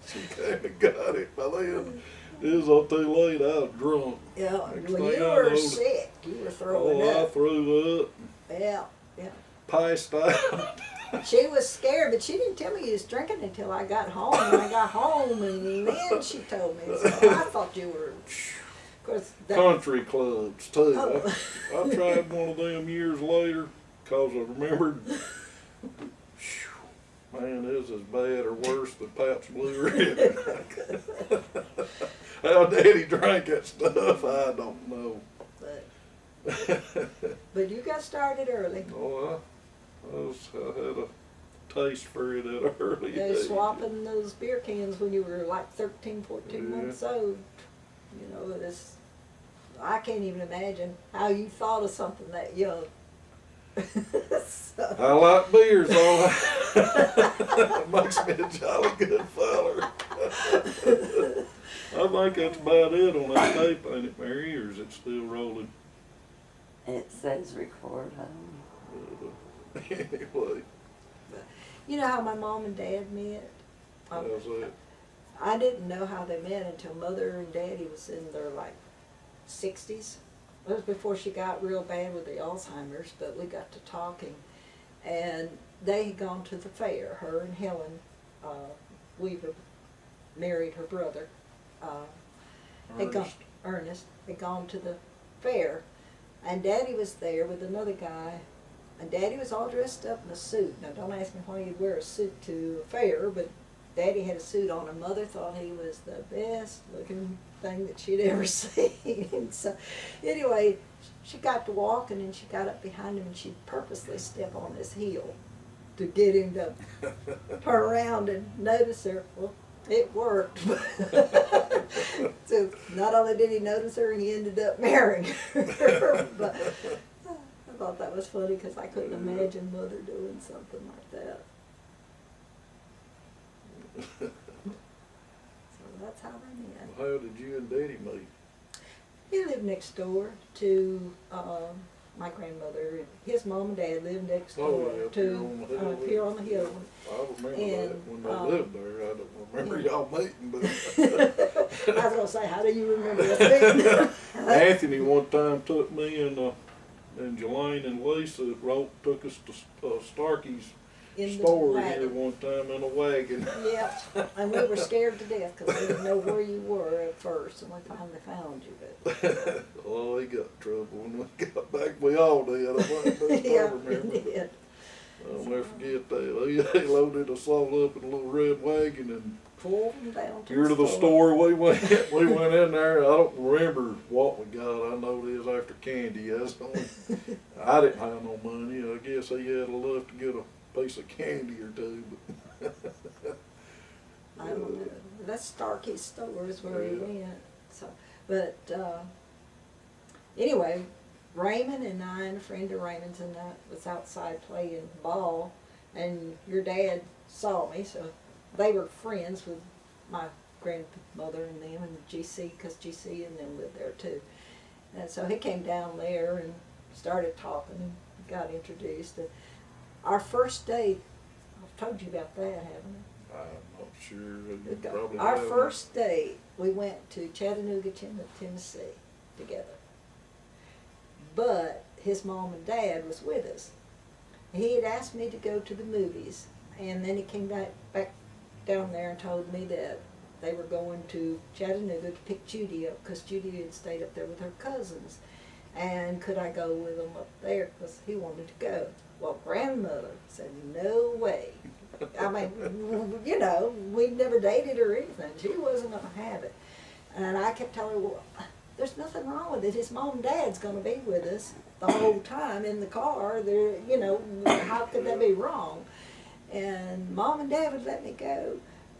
She came and got it. By then, it was all too late. I was drunk. Yeah, Next well, thing you I were know, sick. You were throwing I up. threw up, Yeah. passed out. She was scared, but she didn't tell me you was drinking until I got home. And I got home, and then she told me. So I thought you were, of course. Country clubs, too. Oh. I tried one of them years later because I remembered, man, it was as bad or worse than Pabst Blue Ribbon. How Daddy drank that stuff, I don't know. But you got started early. Oh, I had a taste for it at an early They age. swapping those beer cans when you were like 13, 14 Yeah. months old. You know, I can't even imagine how you thought of something that young. So. I like beers, all right. Makes me a jolly good feller. I think that's about it on that tape, ain't it, Mary? Or is it still rolling? It says record. Anyway, You know how my mom and dad met? how's that? I didn't know how they met until Mother and Daddy was in their like 60s. It was before she got real bad with the Alzheimer's, but we got to talking. And they had gone to the fair, her and Helen Weaver married her brother. Ernest had gone to the fair, and Daddy was there with another guy, and Daddy was all dressed up in a suit. Now don't ask me why you'd wear a suit to a fair, but Daddy had a suit on, and Mother thought he was the best looking thing that she'd ever seen. And so anyway, she got to walking, and she got up behind him, and she'd purposely step on his heel to get him to turn around and notice her. Well, it worked. So not only did he notice her, he ended up marrying her. But I thought that was funny because I couldn't imagine Mother doing something like that. So that's how they met. How did you and Daddy meet? He lived next door to my grandmother. His mom and dad lived next door to here on the hill. I remember And, that when they lived there. I don't remember y'all meeting, but I was gonna say, how do you remember this? Anthony one time took me and Jelaine and Lisa took us to Starkey's In the store wagon. here one time in a wagon. Yep, and we were scared to death because we didn't know where you were at first, and we finally found you. But Oh, he got in trouble when we got back. We all did. I think yeah, I remember. we did. I'll never forget that. They loaded us all up in a little red wagon and Pulled them down to here to the store we went. We went in there. I don't remember what we got. I know it was after candy. I didn't have no money. I guess he had enough to get a piece of candy or two. But I don't know. That's Starkey's store is where we Yeah. went. So, but anyway, Raymond and I and a friend of Raymond's and I was outside playing ball, and your dad saw me, so they were friends with my grandmother and them and GC, because GC and them lived there too. And so he came down there and started talking and got introduced. And our first date, I've told you about that, haven't I? I'm not sure. You probably Our haven't. first date, we went to Chattanooga, Tennessee together. But his mom and dad was with us. He had asked me to go to the movies, and then he came back down there and told me that they were going to Chattanooga to pick Judy up, because Judy had stayed up there with her cousins. And could I go with them up there, because he wanted to go. Well, grandmother said, no way. I mean, you know, we'd never dated or anything. She wasn't going to have it. And I kept telling her, well, there's nothing wrong with it. His mom and dad's going to be with us the whole time in the car. They're, you know, how could that be wrong? And mom and dad would let me go,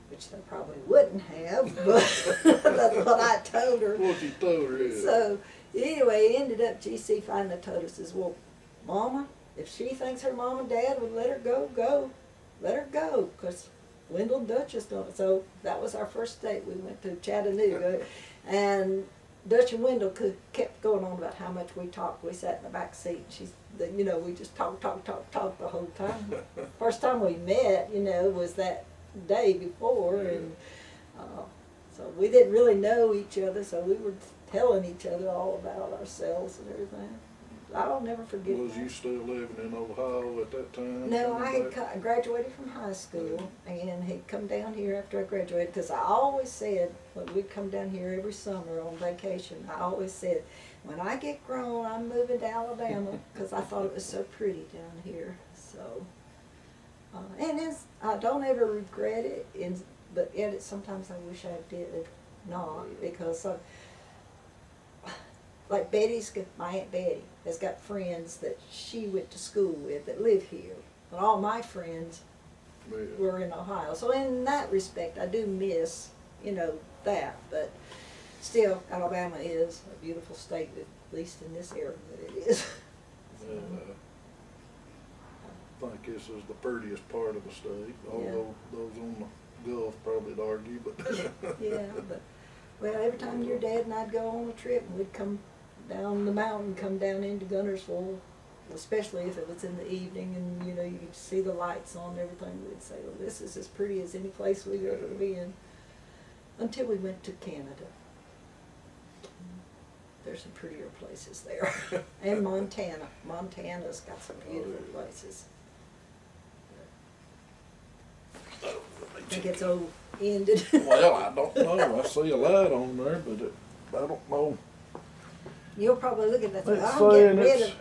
which they probably wouldn't have, but that's what I told her. What you told her is. So anyway, it ended up GC finally told us, says, well, Mama, if she thinks her mom and dad would let her go, go. Let her go, because Wendell and Dutch is going. So that was our first date. We went to Chattanooga, and Dutch and Wendell kept going on about how much we talked. We sat in the back seat. You know, we just talked the whole time. First time we met, you know, was that day before, and so we didn't really know each other. So we were telling each other all about ourselves and everything. I'll never forget Was that. you still living in Ohio at that time? No, I coming had back? graduated from high school, and he'd come down here after I graduated, because I always said, when we'd come down here every summer on vacation, I always said, when I get grown, I'm moving to Alabama, because I thought it was so pretty down here. So, I don't ever regret it, but yet sometimes I wish I did not, because like my Aunt Betty has got friends that she went to school with that live here. And all my friends Yeah. were in Ohio. So in that respect, I do miss, you know, that. But still, Alabama is a beautiful state, at least in this area that it is. And, I think this is the prettiest part of the state, although those on the Gulf probably would argue, but. Yeah, but, well, every time your dad and I'd go on a trip, and we'd come down the mountain, come down into Guntesrville, especially if it was in the evening, and, you know, you could see the lights on and everything, we'd say, well, this is as pretty as any place we've ever been, until we went to Canada. There's some prettier places there. And Montana. Montana's got some beautiful places. I think it's all ended. Well, I don't know. I see a light on there, but I don't know. You'll probably look at that and say, It's I'm getting saying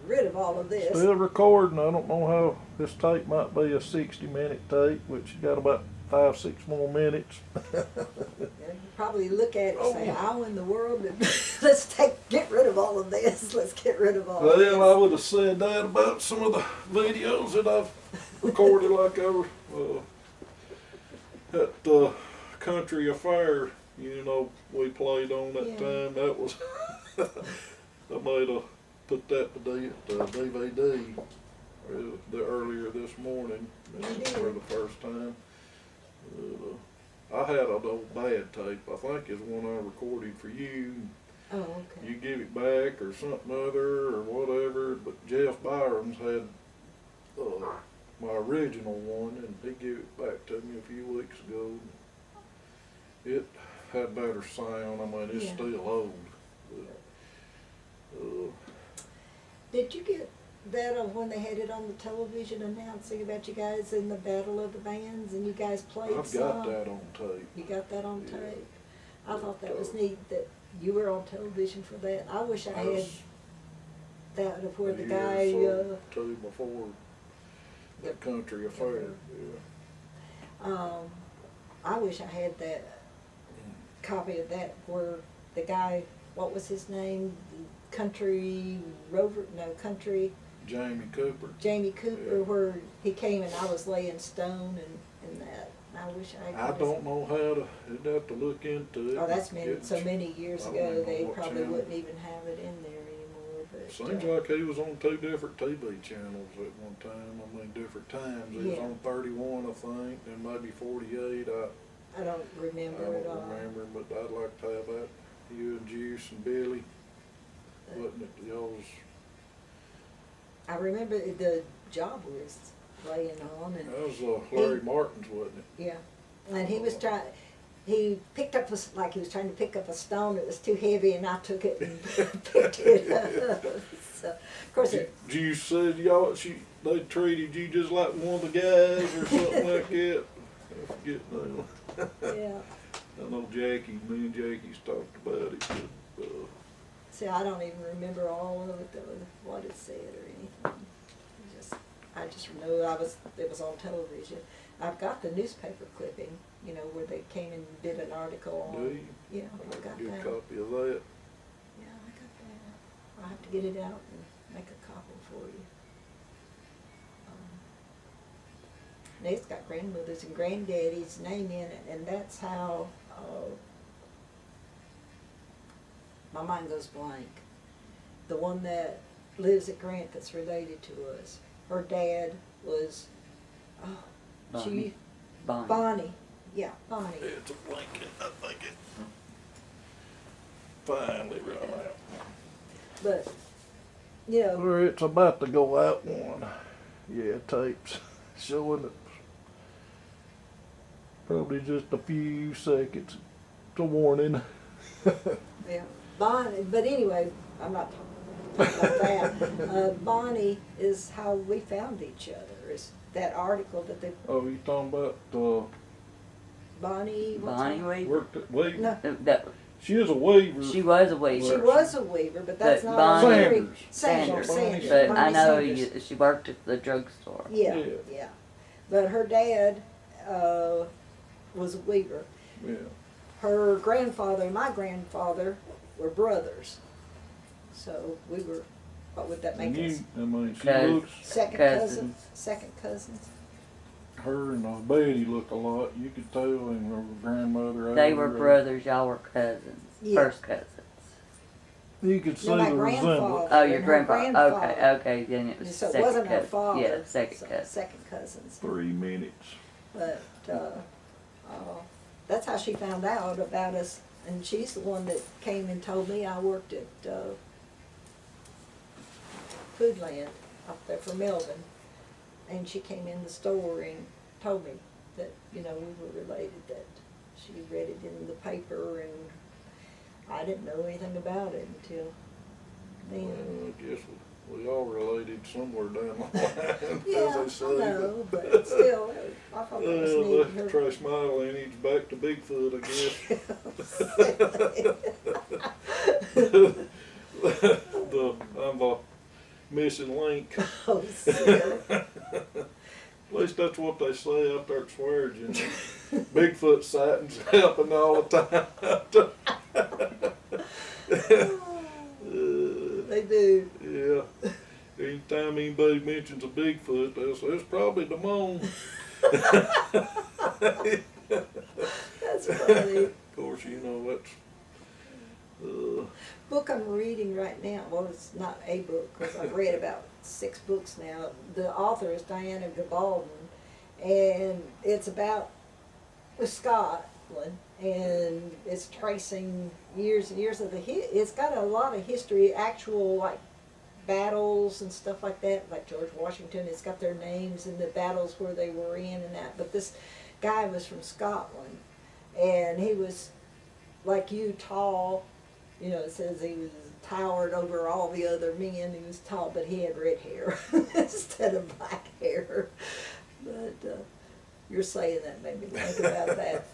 rid of all of this. Still recording. I don't know how this tape might be a 60-minute tape, which got about 5-6 more minutes. You probably look at it and say, Oh. how in the world did let's get rid of all of this. Let's get rid of all of Well, I this. would have said that about some of the videos that I've recorded, like I was at the Country Affair, you know, we played on that Yeah. time. That was, I might have put that to DVD the earlier this morning You did. for the first time. I had an old bad tape. I think is one I recorded for you. Oh, okay. You give it back or something other or whatever, but Jeff Byram's had my original one, and he gave it back to me a few weeks ago. had better sound. I mean, it's Yeah. still old. But, Did you get that on when they had it on the television announcing about you guys in the Battle of the Bands and you guys played I've some? got that on tape. You got that on Yeah. tape? I thought that was neat that you were on television for that. I wish I That had was that of where a the year guy, or so, two before the Yep. country affair. Yeah. I wish I had that copy of that where the guy, what was his name? Country Rover, no, Country, Jamie Cooper. Jamie Cooper, Yeah. where he came and I was laying stone and that. I wish I I had. don't know how to. You'd have to look into it. Oh, that's been Get- so many years I don't ago, even know they what probably channel. wouldn't even have it in there anymore, but. Seems like he was on two different TV channels at one time. I mean, different times. He was Yeah. on 31, I think, and maybe 48. I don't I remember don't it all. remember, but I'd like to have that. You and Juice and Billy, wasn't it? Y'all's. I remember the job was laying on and. That was Larry Martin's, wasn't it? Yeah, and he was he picked up, like he was trying to pick up a stone that was too heavy, and I took it and picked it up. So, of course, Juice said they treated you just like one of the guys or something like that. I forget now. yeah. I know Jackie, me and Jackie's talked about it, but, See, I don't even remember all of it, what it said or anything. I just know it was on television. I've got the newspaper clipping, where they came and did an article on. do you? Yeah, I I'll got get a that. copy of that. Yeah, I got that. I'll have to get it out and make a copy for you. It's got grandmother's and granddaddy's name in it, and that's how my mind goes blank. The one that lives at Grant that's related to us, her dad was, Bonnie. Bonnie. Bonnie. Yeah, Bonnie. It's a blanket, I think it finally run out. But, Or it's about to go out one. Yeah, tapes showing it. Probably just a few seconds. It's a warning. yeah, Bonnie, but anyway, I'm not talking about that. Bonnie is how we found each other, is that article that they, Oh, you talking about Bonnie, what's Bonnie her- Weaver. worked at Weaver? No. That, She is a Weaver. she was a She Weaver. was a weaver, but that's But not Bonnie- a very, Sanders. Sanders. But Bonnie I know Sanders. she worked at the drugstore. Yeah, Yeah. yeah. But her dad was a weaver. Yeah. Her grandfather and my grandfather were brothers. So we were, what would that make And us? I mean, she Cous- looks, Second cousins. cousins? Second cousins? her and Betty look a lot. You could tell, and her grandmother. They were over, brothers, y'all were cousins. Yeah. First cousins. You could see No, my the resemblance. grandfather. Oh, your and her grandfather. Okay, then it was So it second wasn't her cousin. father. Yeah, second so cousin. Second cousins. 3 minutes. But that's how she found out about us. And she's the one that came and told me. I worked at Foodland up there for Melvin. And she came in the store and told me that, we were related, that she read it in the paper, and I didn't know anything about it until then. Well, I guess we all related somewhere down the line, Yeah, as they I say. know, but still, I thought that was neat. Well, Trace my lineage back to Bigfoot, I guess. I'm a missing link. Oh, silly. At least that's what they say out there at Swearingen. Bigfoot sightings happen all the time. They do. Yeah. Anytime anybody mentions a Bigfoot, they'll say, it's probably Damon. That's funny. Of course, that's... Book I'm reading right now, well, it's not a book, because I've read about 6 books now. The author is Diana Gabaldon, and it's about Scotland, and it's tracing years and years of it's got a lot of history, actual, like, battles and stuff like that, like George Washington. It's got their names and the battles where they were in and that. But this guy was from Scotland, and he was like you, tall. You know, it says he was towered over all the other men. He was tall, but he had red hair instead of black hair. But you're saying that made me think about that.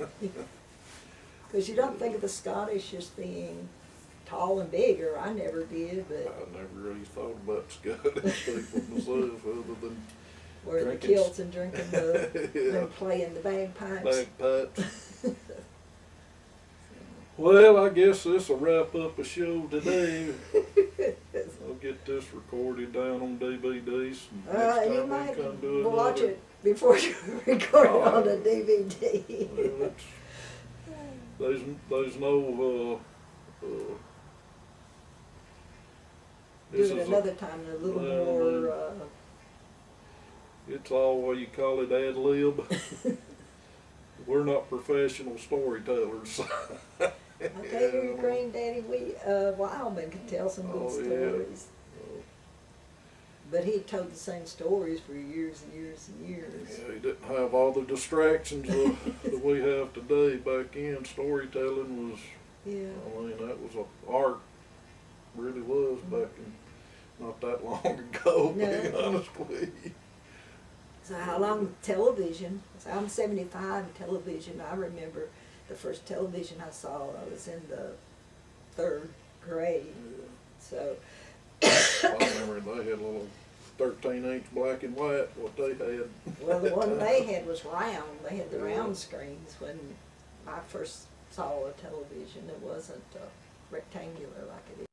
Because you don't think of the Scottish as being tall and bigger. I never did, but I never really thought about Scottish people myself, other than wearing the drinking kilts and drinking the yeah, and playing the bagpipes. bagpipes. Well, I guess this will wrap up the show today. I'll get this recorded down on DVDs. Next You time might we come do watch another. it before you record it on a DVD. Well, there's no. Do This it is another time, a little well, more. It's all what you call it, ad lib. We're not professional storytellers. Okay, your granddaddy Wildman could tell some good Oh, yeah. stories. But he told the same stories for years and years and years. Yeah, he didn't have all the distractions that we have today. Back in, storytelling was, Yeah. I mean, that was an art, really was, back in not that long ago, to be No. honest with you. So how long television? So I'm 75 and television. I remember the first television I saw, I was in the 3rd grade. So I remember they had a little 13-inch black and white, what they had. well, the one they had was round. They had the round screens when I first saw a television. It wasn't rectangular like it is.